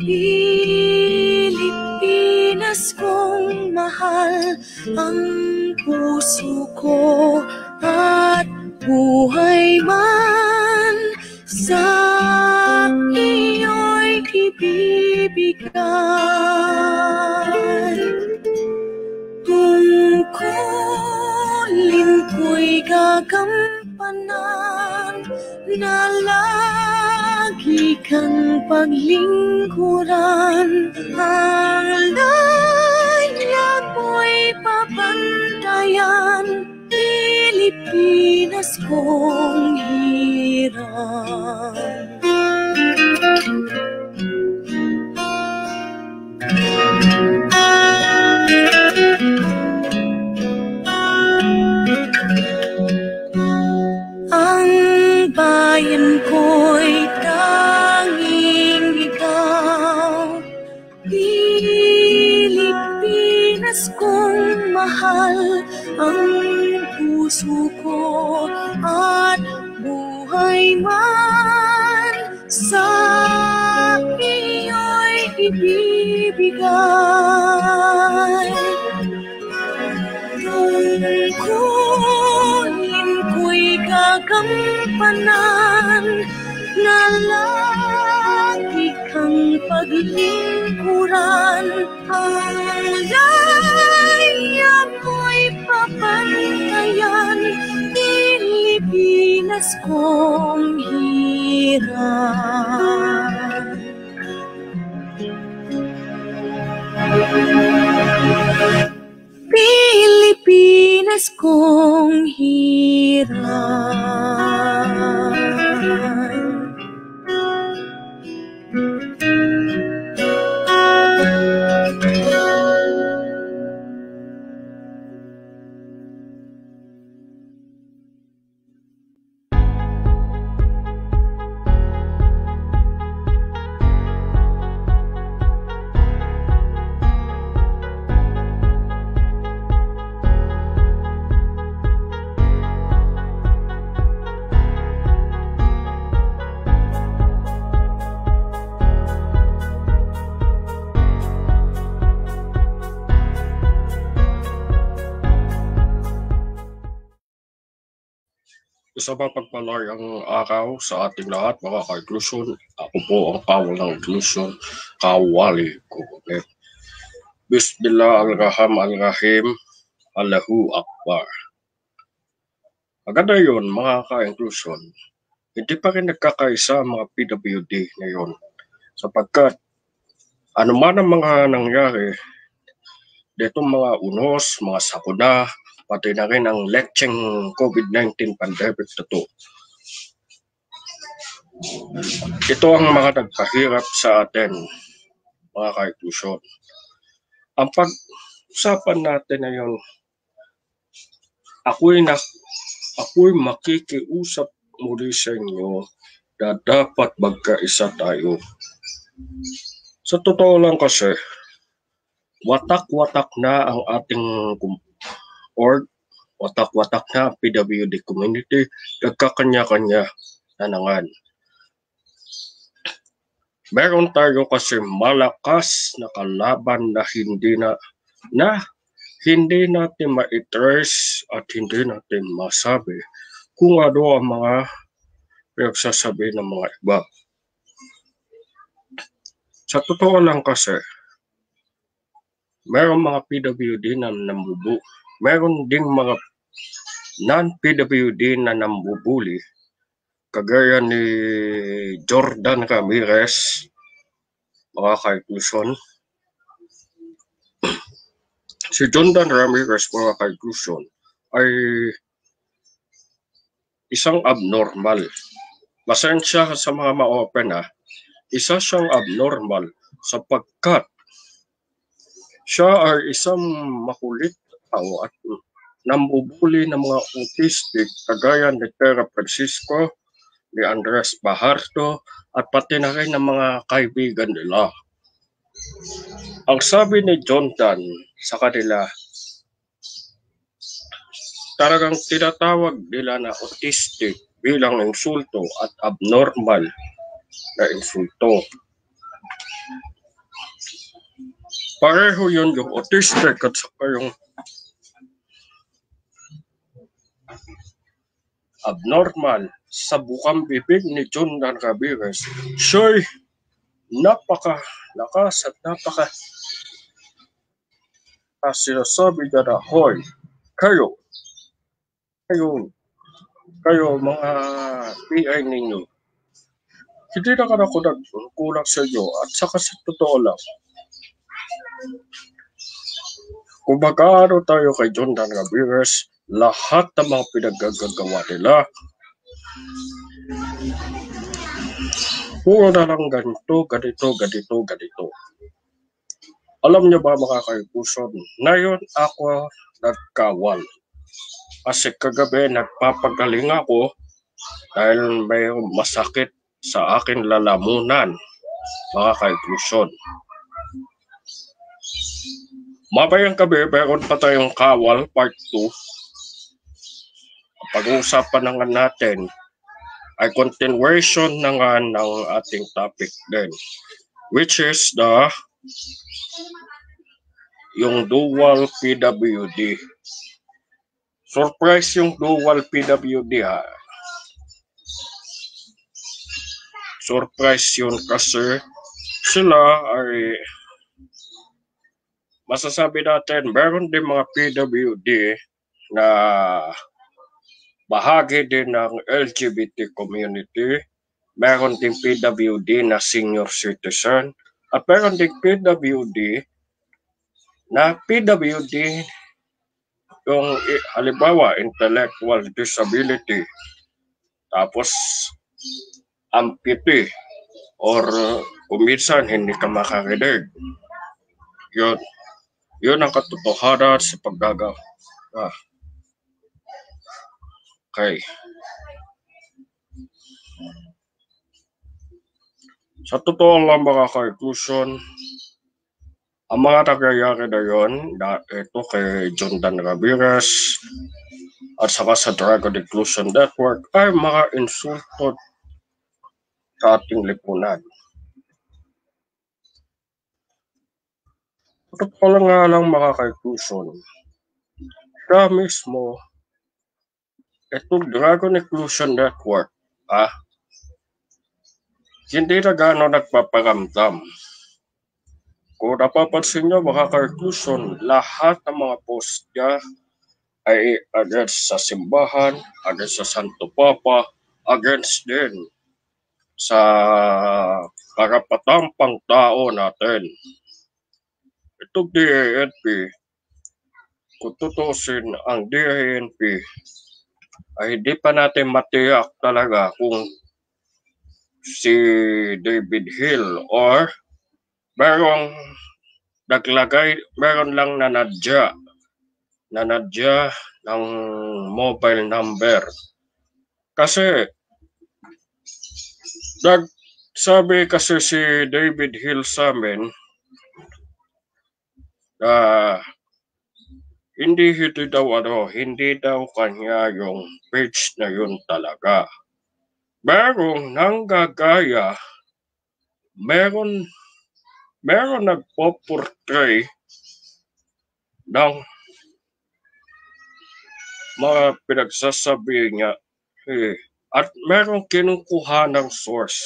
Pilipinas kong mahal, ang puso ko at buhay man sa iyo'y ibibigay. Tungkulin ko'y gagampanan na lagi kang paglingkuran. Ang layag mo'y pabantayan, Pilipinas kong hirang. Ang bayan ko'y tanging ikaw, Pilipinas kong mahal, ang puso ko at buhay man sa iyo'y ibibigay. Tungkulin ko'y gagampanan na lagi kang paglingkuran. Ang layag mo'y pabantayan, Pilipinas kong hirang. Pilipinas kong hirang. Isa pa pagpalayang araw sa ating lahat, mga ka-inclusion. Ako po ang kawal ng inclusion, Kawali Kukunet. Bismillah al-Rahim, Allahu Akbar. Agad na yun, mga ka-inclusion. Hindi pa rin nagkakaisa ang mga PWD ngayon. Sapagkat anuman ang mga nangyari, ditong mga unos, mga sakuna, pati na rin ang lecheng COVID-19 pandemic na to. Ito ang mga nagpahirap sa atin, mga ka-inclusion. Ang pag-usapan natin ngayon, ako'y makikiusap muli sa inyo na dapat magkaisa tayo. Sa totoo lang kasi, watak-watak na ang ating watak-watak na ang PWD community, nagkakanya-kanya na nangan. Meron tayo kasi malakas na kalaban na hindi natin ma-trace at hindi natin masabi kung ano ang mga pinagsasabi ng mga iba. Sa totoo lang kasi, meron mga PWD na meron ding mga non-PWD na nambubuli, kagaya ni Jordan Ramirez, mga ka-inclusion. Si Jordan Ramirez, mga ka-inclusion, ay isang abnormal. Pasensya sa mga ma-open isa siyang abnormal sapagkat siya ay isang makulit tao at nambubuli ng mga autistic kagaya ni Tera Francisco, ni Andres Baharto, at pati na rin ng mga kaibigan nila. Ang sabi ni Jonathan sa kanila, talagang tinatawag nila na autistic bilang insulto at abnormal na insulto. Pareho yun yung autistic at saka yung abnormal sa bukang bibig ni Jondan Ramirez. Siya'y napaka-lakas at sinasabi niya na, hoy, kayo, kayo mga PI ninyo, hindi na ako nagkulang sa inyo at saka sa totoo lang, kung mag-aano tayo kay Jondan Ramirez, lahat ng mga pinaggagawa nila, puro na lang ganito. Alam niyo ba mga kaibigan, ngayon ako nagkawal. Kasi kagabi nagpapagaling ako dahil may masakit sa akin lalamunan, mga kaibigan. Mamayang gabi, meron pa tayong kawal part 2. Pag-uusapan na nga natin ay continuation na nga ng ating topic din, which is yung dual PWD. Surprise yung dual PWD ha. Surprise yun kasi sila ay masasabi natin meron din mga PWD na bahagi din ng LGBT community, meron din PWD na senior citizen, at meron din PWD yung halimbawa intellectual disability, tapos amputee, or kung minsan hindi ka makarinig. Yun ang katotohanan sa paggagawa. Okay. Sa totoo lang mga kaibigan, ang mga nangyayari na yun, ito kay Jondan Ramirez at saka sa Dragon Inclusion Network ay mga insulto sa ating lipunan. Totoo lang nga lang mga kaibigan, siya mismo, itong Dragon Inclusion Network, hindi na gano'n nagpaparamdam. Kung napapansin nyo mga kaibigan, lahat ng mga post niya ay against sa simbahan, against sa Santo Papa, against din sa karapatang pangtao natin. Itong DINP, kung tutusin ang DINP, ay hindi pa natin matiyak talaga kung si David Hill or meron lang nanadya ng mobile number. Kasi nagsabi kasi si David Hill sa amin na hindi daw kanya yung page na yun talaga. Merong nanggagaya, meron nagpo-portray ng mga pinagsasabi niya at merong kinukuha ng source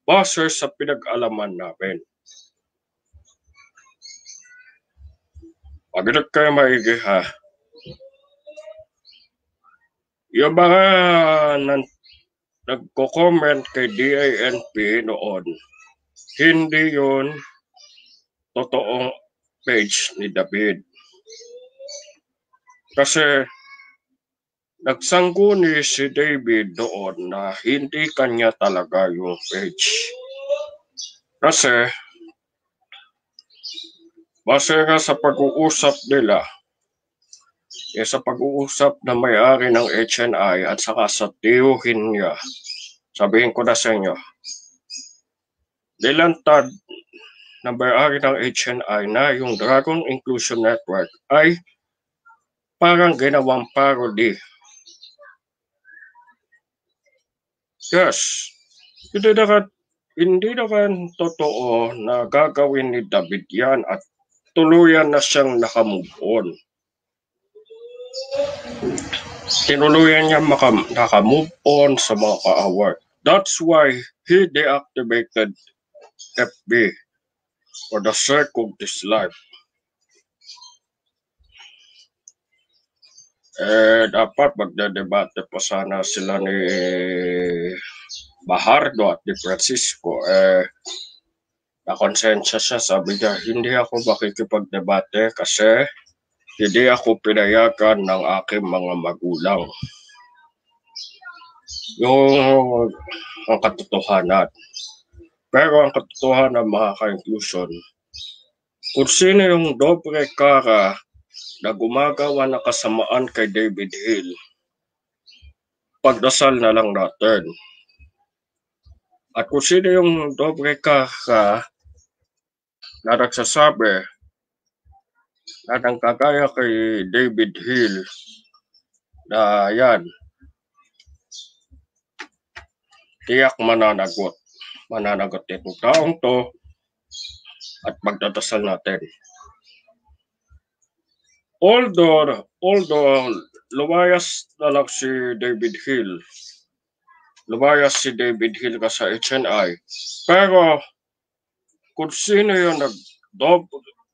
base sa pinag-alaman namin. Pagdating kayo maigi ha, yung mga nagko-comment kay DINP noon, hindi yun totoong page ni David. Kasi nagsangguni si David doon na hindi kanya talaga yung page. Kasi base nga sa pag-uusap nila, sa pag-uusap na may-ari ng HNI at saka sa tiyuhin niya, sabihin ko na sa inyo, nilantad na may-ari ng HNI na yung Dragon Inclusion Network ay parang ginawang parody. Yes, hindi naman totoo na gagawin ni David yan at tuluyan na siyang nakamove on. Tinuluyan niya nakamove on sa mga kaaway. That's why he deactivated FB for the sake of his life. Dapat magdedebate pa sana sila ni Bahardo at ni Francisco. Nakonsensya siya, sabi niya, hindi ako makikipagdebate kasi hindi ako pinayagan ng aking mga magulang. Yung ang katotohanan. Pero ang katotohanan, mga ka-inclusion, kung sino yung dobre kara na gumagawa ng kasamaan kay David Hill, pagdasal na lang natin. At kung sino yung dobre kara na nagsasabi na nangkagaya kay David Hill na yan, tiyak mananagot itong taong to at magdadasal natin. Although lumayas na lang si David Hill, lumayas si David Hill ka sa HNI, pero kung sino yung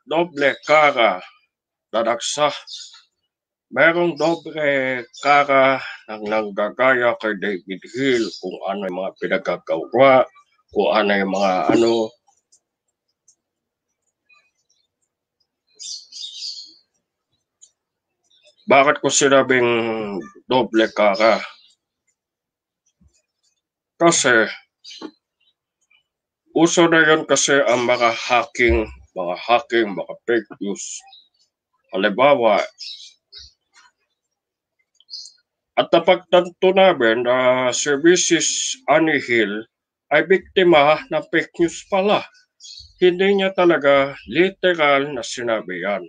doble kara na merong doble kara ng nanggagaya kay David Hill kung ano yung mga pinagagawa, kung ano yung mga ano. Bakit ko sinabing doble kara? Kasi uso na yun kasi ang mga hacking, mga fake news. Halimbawa, at napagtanto namin na si Mrs. Annie Hill ay biktima ng fake news pala. Hindi niya talaga literal na sinabi yan.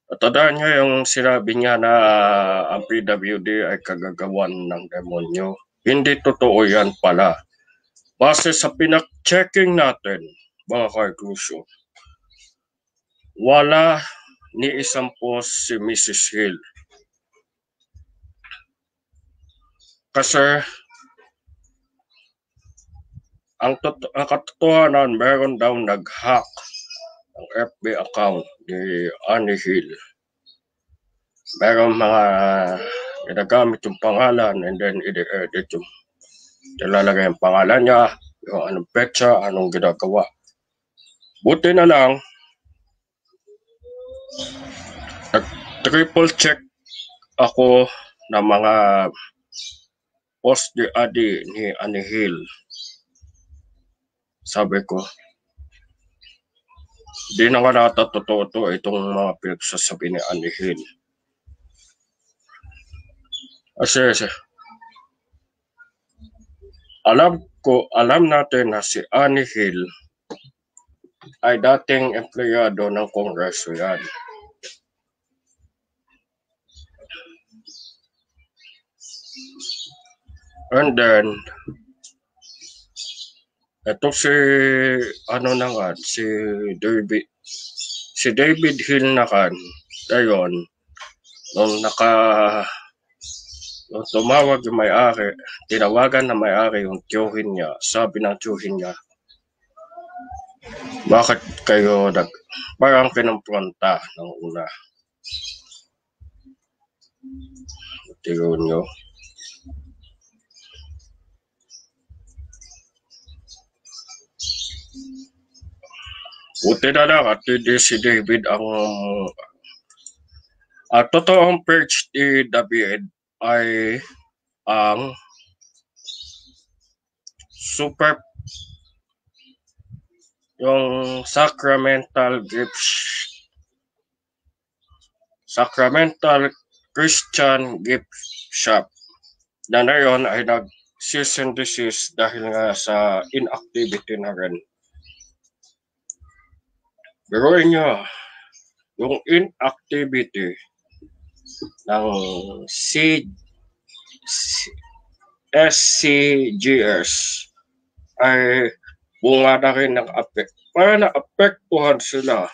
At tandaan niyo yung sinabi niya na ang PWD ay kagagawan ng demonyo. Hindi totoo yan pala. Base sa pinak-checking natin, mga ka-inclusion, wala ni isang post si Mrs. Hill. Kasi ang katotohanan, meron daw nag-hack ang FB account ni Annie Hill. Meron mga ginagamit yung pangalan and then i-edit yung nilalagay yung pangalan niya, yung anong petsa, anong ginagawa. Buti na lang, triple check ako ng mga post ni Annie Hill. Sabi ko, di na nga natatotoo to itong mga pinagsasabi ni Annie Hill. Kasi alam natin na si Annie Hill ay dating empleyado ng Kongreso yan. And then, ito si David Hill na kan, ngayon, nung tumawag yung may-ari, tinawagan na may-ari yung tiyuhin niya, sabi ng tiyuhin niya, bakit kayo parang kinumpronta ng una? Tignan nyo. Buti na lang at hindi si David ang totoong page ni David ay ang yung Sacramental Christian Gift Shop na ngayon ay cease and desist dahil nga sa inactivity na rin. Biruin nyo, yung inactivity ng SCGS ay bunga na rin ng para naapektuhan sila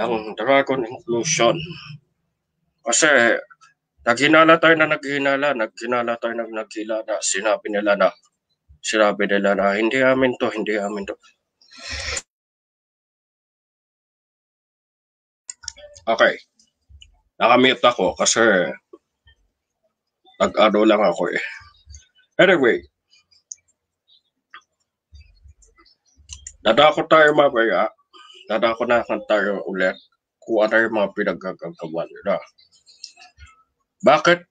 ng Dragon Inclusion. Kasi naghinala tayo na naghinala, naghinala tayo na naghilala. Sinabi nila na hindi amin to. Okay. Nakamute ako kasi nag-ano lang ako eh. Anyway, dadako tayo mamaya. Dadako na tayo ulit kung ano yung mga pinagkakagawa nila. Bakit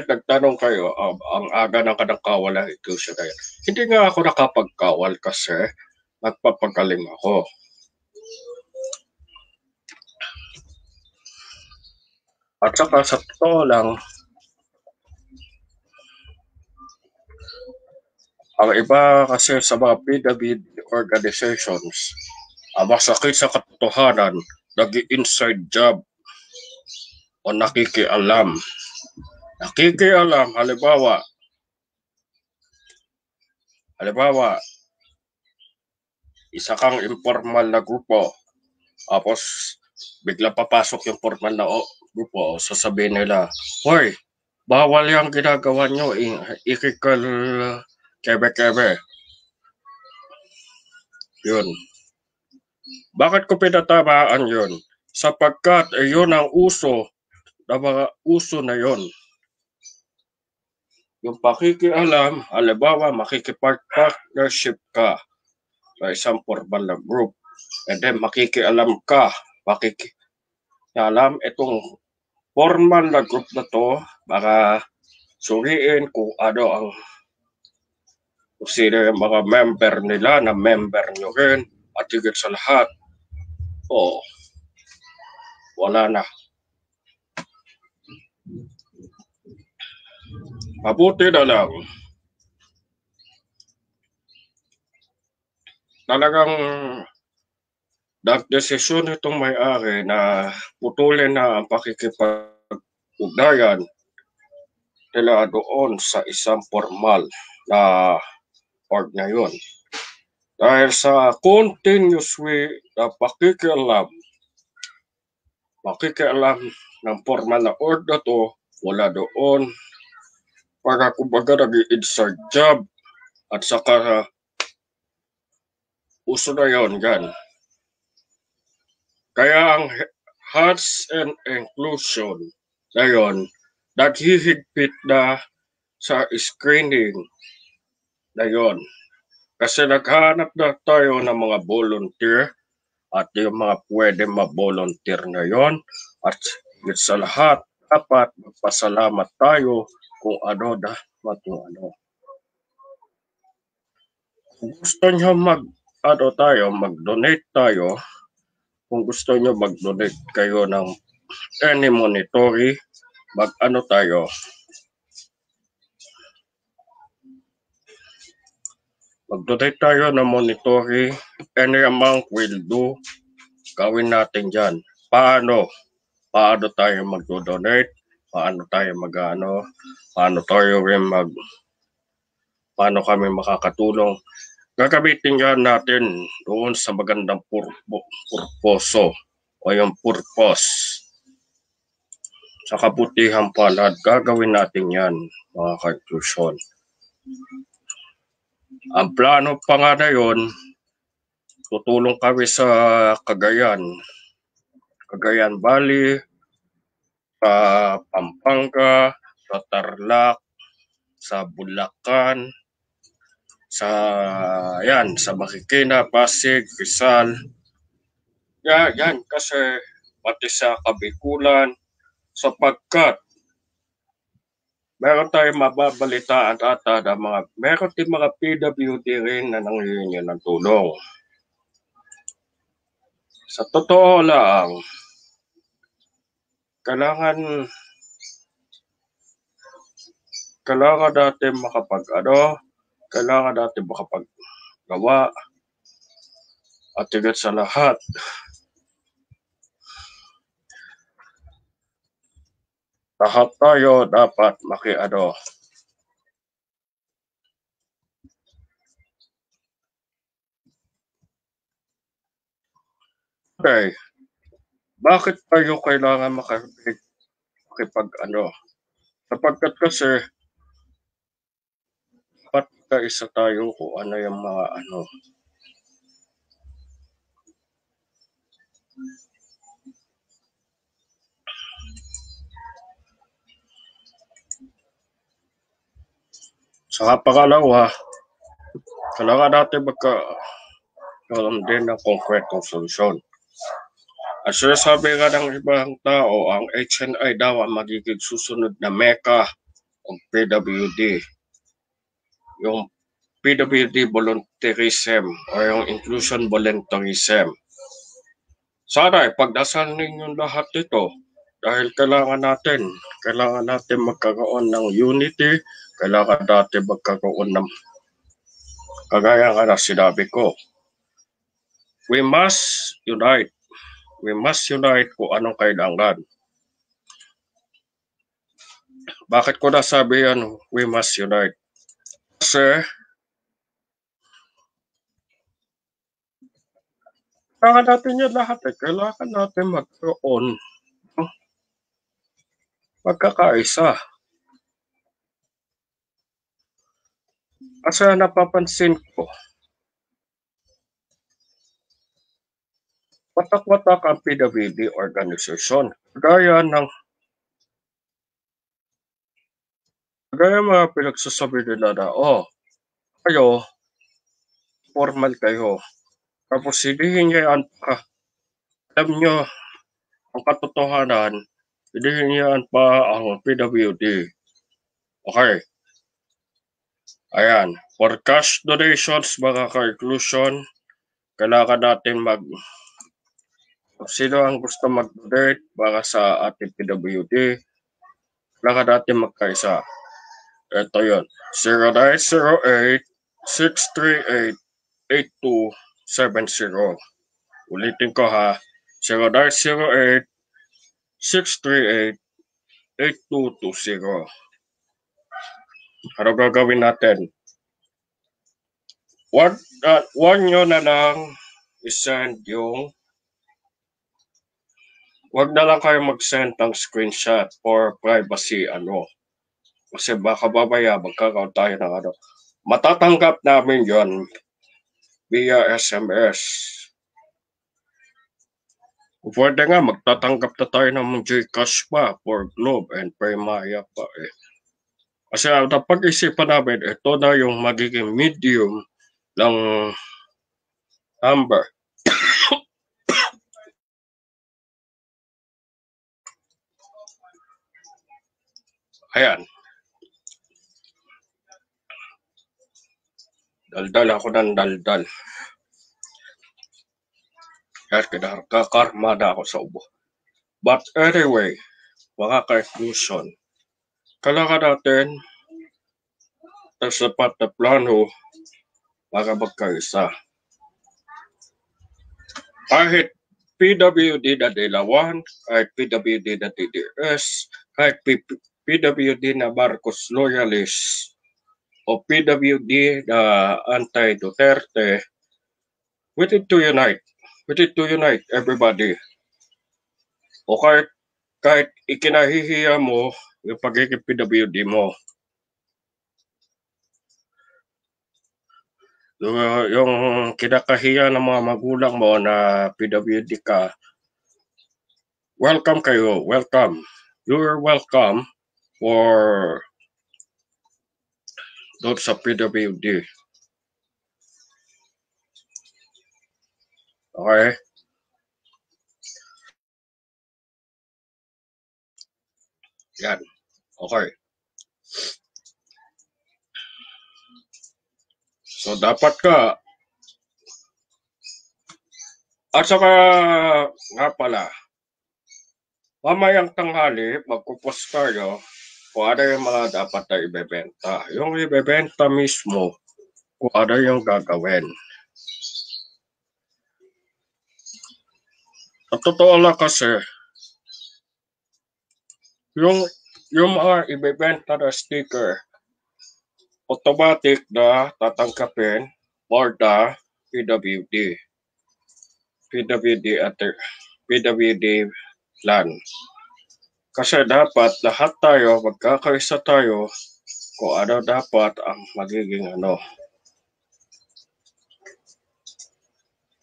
nagtanong kayo ang aga ng kanang ito siya na yan? Hindi nga ako nakapagkawal kasi nagpapagaling ako. At saka sa totoo lang, ang iba kasi sa mga PWD organizations, masakit sa katotohanan, nag-inside job o nakikialam. Halimbawa, isa kang informal na grupo, tapos bigla papasok yung formal na grupo, sasabihin nila, hoy, bawal yung ginagawa nyo, ikikal kebe-kebe. Yun. Bakit ko pinatamaan yun? Sapagkat yun ang uso na mga uso na yun. Yung pakikialam, halimbawa makikipag-partnership ka sa isang formal na group. And then makikialam ka, makikialam itong formal na group na to, baka suriin kung ano ang sino yung mga member nila na member nyo rin at higit sa lahat, wala na. Mabuti na lang. Talagang nagdesisyon itong may-ari na putulin na ang pakikipag-ugnayan nila doon sa isang formal na org na yun. Dahil sa continuous way na pakikialam ng formal na org na to, wala doon. Para kumbaga nag-inside job at saka uso na yun yan. Kaya ang Hearts and Inclusion na yun, naghihigpit na sa screening na yun. Kasi naghanap na tayo ng mga volunteer at yung mga pwede ma-volunteer na yon. At sa lahat, dapat magpasalamat tayo kung ano dapat yung ano. Kung gusto nyo mag-donate tayo, kung gusto nyo mag-donate kayo ng any monetary, mag-donate tayo ng monetary, any amount will do, gawin natin dyan. Paano tayo mag-donate? Paano kami makakatulong? Gagamitin yan natin doon sa magandang purposo o yung purpose. Sa kabutihang palad, gagawin natin yan, mga ka-inclusion. Ang plano pa nga na yun, tutulong kami sa Cagayan Valley, sa Pampanga, sa Tarlac, sa Bulacan, sa Marikina, Pasig, Rizal. Yan kasi pati sa Kabikulan, sapagkat meron tayong mababalitaan ata na meron din mga PWD rin na nanghihingi ng tulong. Sa totoo lang, kailangan natin makapaggawa at higit sa lahat, tayo dapat Okay, bakit tayo kailangan makipag-ano? Sapagkat kasi dapat kaisa tayo kung ano yung mga ano. Saka pangalawa, kailangan natin magkaroon din ng konkretong solusyon. At sinasabi nga ng ibang tao, ang HNI daw ang magiging susunod na mecca ng PWD. Yung PWD volunteerism o yung inclusion volunteerism. Sana ipagdasal ninyong lahat ito dahil kailangan natin magkaroon ng unity, kailangan natin magkaroon ng kagaya nga na sinabi ko. We must unite. We must unite kung anong kailangan. Bakit ko nasabi yan, we must unite? Kasi kailangan natin yan lahat eh. Kailangan natin magkaroon ng pagkakaisa. Kasi napapansin ko, watak-watak ang PWD organization. Gaya mga pinagsasabi nila na, kayo, formal kayo. Tapos hinihingian pa. Alam nyo, ang katotohanan, hinihingian pa ang PWD. Okay. Ayan. For cash donations, mga ka-inclusion, kailangan natin sino ang gusto mag-donate para sa ating PWD, kailangan natin magkaisa. Ito yun. 0908-638-8270. Ulitin ko ha. 0908-638-8220. Ano gagawin natin? Wag nyo na lang isend yung wag na lang kayo mag-send ng screenshot for privacy kasi baka babaya magkakaroon tayo ng matatanggap namin yon via SMS. Pwede nga magtatanggap na tayo ng Gcash pa for Globe and Paymaya pa eh. Kasi napag-isipan namin, ito na yung magiging medium ng number. Ayan. Daldal ako ng daldal. Kaya kinakakarma na ako sa ubo. But anyway, mga ka-inclusion, kailangan natin ng sapat na plano para magkaisa. Kahit PWD na Dilawan, kahit PWD na DDS, kahit PWD na Marcos Loyalist, o PWD na anti-Duterte, we need to unite. We need to unite everybody. O kahit ikinahihiya mo yung pagiging PWD mo. Yung kinakahiya ng mga magulang mo na PWD ka, welcome kayo. Welcome. You're welcome for doon sa PWD. Okay? Yan. Okay. So, dapat ka. At saka, nga pala, mamayang tanghali, magkupost tayo kung ano yung mga dapat na ibebenta. Yung ibebenta mismo, kung ano yung gagawin. At totoo lang kasi, yung mga ibebenta na sticker, automatic na tatanggapin for the PWD. PWD at PWD plan. Kasi dapat lahat tayo, magkakaisa tayo kung ano dapat ang magiging ano.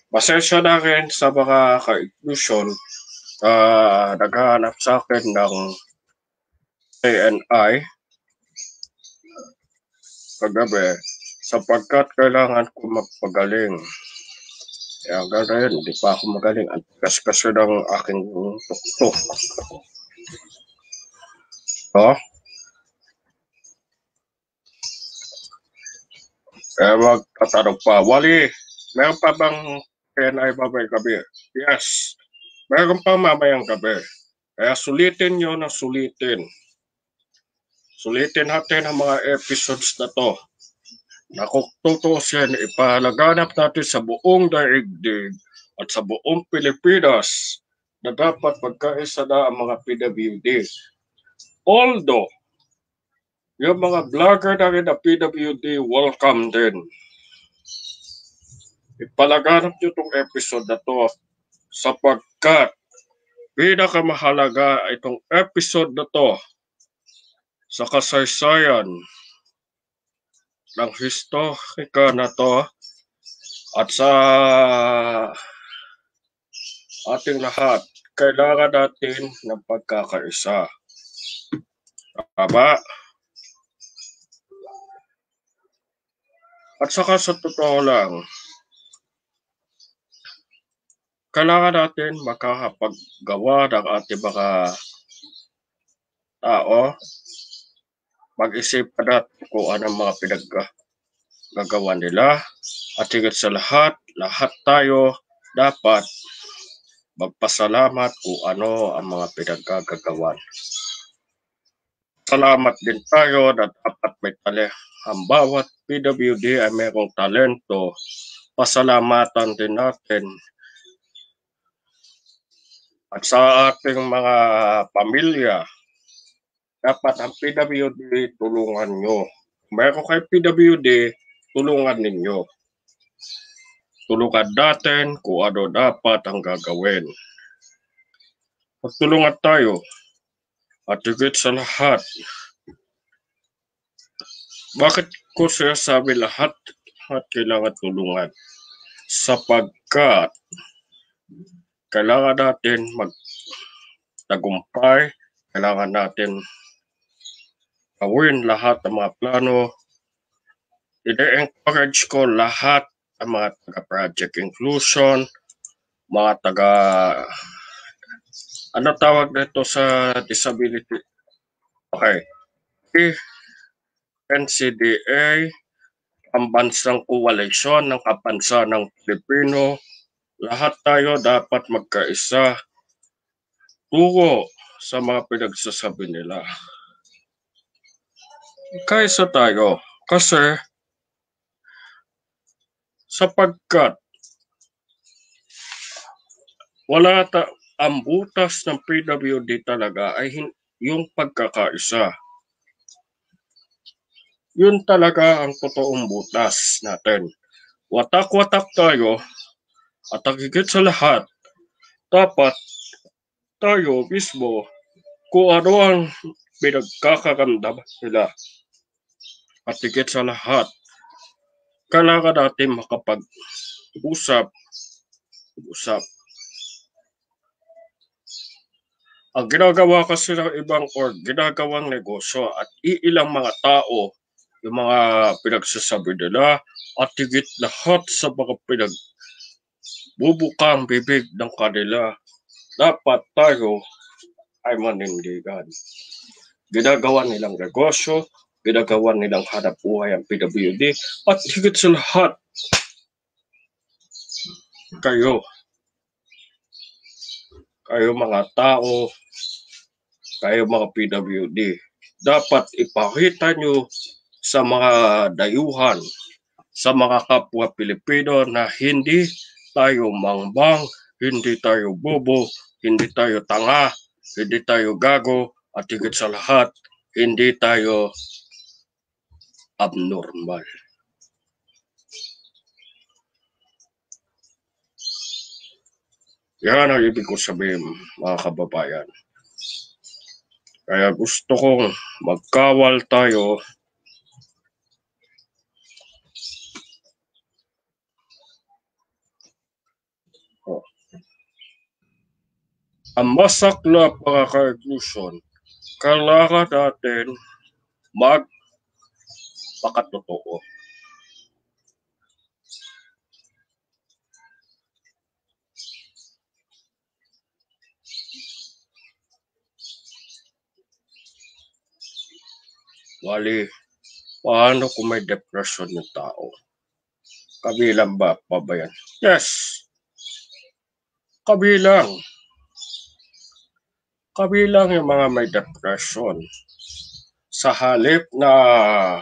Pasensya na rin sa mga ka-inclusion naghahanap sa akin ng ANI kagabi sapagkat kailangan ko magpagaling. Kaya gano'n, hindi pa ako magaling. Ang kasi ng aking tuktok. Oh? Kaya magtatanong pa, Wally, meron pa bang ANI mamayang gabi? Yes, meron pa mamayang gabi. Kaya sulitin nyo na sulitin. Sulitin natin ang mga episodes na to. Na kung tutusin, ipahalaganap natin sa buong daigdig at sa buong Pilipinas na dapat magkaisa na ang mga PWD. Although, yung mga vlogger na rin na PWD, welcome din. Ipalaganap nyo itong episode na to sapagkat pinakamahalaga itong episode na to sa kasaysayan ng historika na to at sa ating lahat, kailangan natin ng pagkakaisa. Tama? At saka sa totoo lang, kailangan natin makakapaggawa ng ating mga tao, mag-isip natin kung anong mga pinaggagawa nila at higit sa lahat tayo dapat magpasalamat kung ano ang mga pinaggagawan. Salamat din tayo na dapat may talento. Ang bawat PWD ay mayroong talento. Pasalamatan din natin. At sa ating mga pamilya, dapat ang PWD tulungan nyo. Mayroon kayo PWD, tulungan ninyo. Tulungan natin kung ano dapat ang gagawin. Magtulungan tayo. At higit sa lahat, bakit ko sinasabi lahat kailangan tulungan? Sapagkat kailangan natin magtagumpay, kailangan natin gawin lahat ng mga plano. I-encourage ko lahat ang mga taga-project inclusion, mga taga ano tawag nito sa disability? Okay. NCDA, ang bansang koalisyon ng kapansanan ng Pilipino, lahat tayo dapat magkaisa tungo sa mga pinagsasabi nila. Kaisa tayo kasi sapagkat ang butas ng PWD talaga ay yung pagkakaisa. Yun talaga ang totoong butas natin. Watak-watak tayo at higit sa lahat, dapat tayo mismo kung ano ang pinagkakaramdaman nila. At higit sa lahat, kailangan natin makapag-usap. Ang ginagawa kasi ng ibang ginagawang negosyo at iilang mga tao, yung mga pinagsasabi nila at higit lahat sa mga bubukang bibig ng kanila, dapat tayo ay manindigan. Ginagawa nilang negosyo, ginagawa nilang hanap buhay ang PWD at higit sa lahat, kayo mga tao, kayo mga PWD, dapat ipakita nyo sa mga dayuhan, sa mga kapwa Pilipino na hindi tayo mangbang, hindi tayo bobo, hindi tayo tanga, hindi tayo gago, at higit sa lahat, hindi tayo abnormal. Yan ang ibig ko sabihin, mga kababayan. Kaya gusto kong magkawal tayo. Oh. Ang masaklap, mga ka-inclusion, kailangan natin magpakatotoo. Wali, paano kung may depression yung tao? Kabilang ba yan? Yes, kabilang. Kabilang yung mga may depression. Sa halip na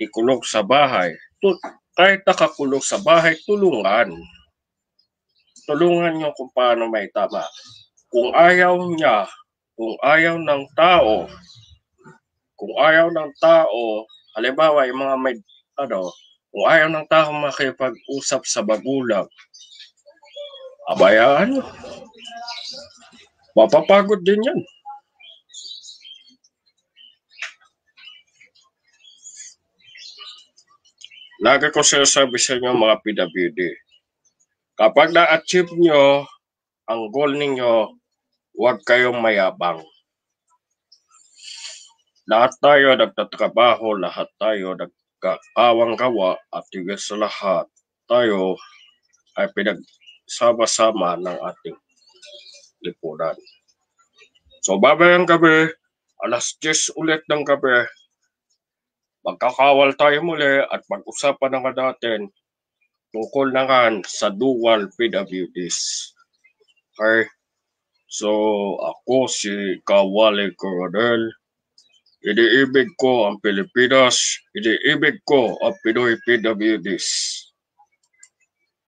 ikulong sa bahay, kahit nakakulong sa bahay, tulungan. Tulungan nyo kung paano may tama. Kung ayaw niya, kung ayaw ng tao, halimbawa yung mga may, kung ayaw ng tao makipag-usap sa magulang, abayaan, mapapagod din yan. Lagi ko sinasabi sa inyo mga PWD, kapag na-achieve nyo ang goal ninyo, huwag kayong mayabang. Lahat tayo nagtatrabaho, lahat tayo nagkakawang gawa, at higit sa lahat, tayo ay pinagsama-sama ng ating lipunan. So babayang gabi, alas 10 ulit ng gabi, magkakawal tayo muli at pag-usapan na nga natin tungkol na nga sa dual PWDs. Okay? So ako si Kawali Coronel. Iniibig ko ang Pilipinas, iniibig ko ang Pinoy PWDs.